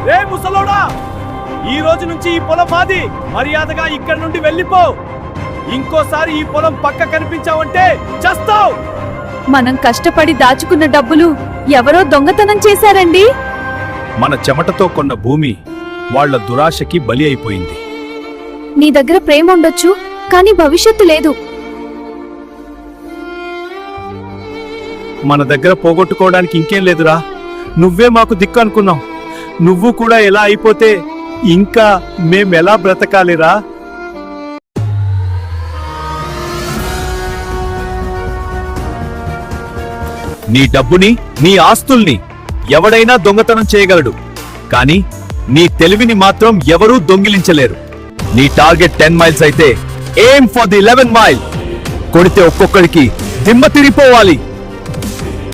రే ముసలోడా, ఈ రోజు నుంచి ఈ పొలం మాది. మర్యాదగా ఇక్కడి నుండి వెళ్ళిపో. ఇంకోసారి ఈ పొలం పక్క కనిపించావంటే చస్తావు. మనం కష్టపడి దాచుకున్న డబ్బులు ఎవరో దొంగతనం చేశారండి. మన చెమటతో కొన్న భూమి వాళ్ళ దురాశకి బలి అయిపోయింది. నీ దగ్గర ప్రేమ ఉండొచ్చు, కానీ భవిష్యత్తు లేదు. మన దగ్గర పోగొట్టుకోవడానికి ఇంకేం లేదురా. నువ్వే మాకు దిక్కు అనుకున్నావు. నువ్వు కూడా ఎలా అయిపోతే ఇంకా మేమెలా బ్రతకాలిరా? నీ డబ్బుని, నీ ఆస్తుల్ని ఎవడైనా దొంగతనం చేయగలడు, కానీ నీ తెలివిని మాత్రం ఎవరూ దొంగిలించలేరు. నీ టార్గెట్ 10 మైల్స్ అయితే ఎయిమ్ ఫర్ ది 11 మైల్. కొడితే ఒక్కొక్కడికి దిమ్మ తిరిగిపోవాలి.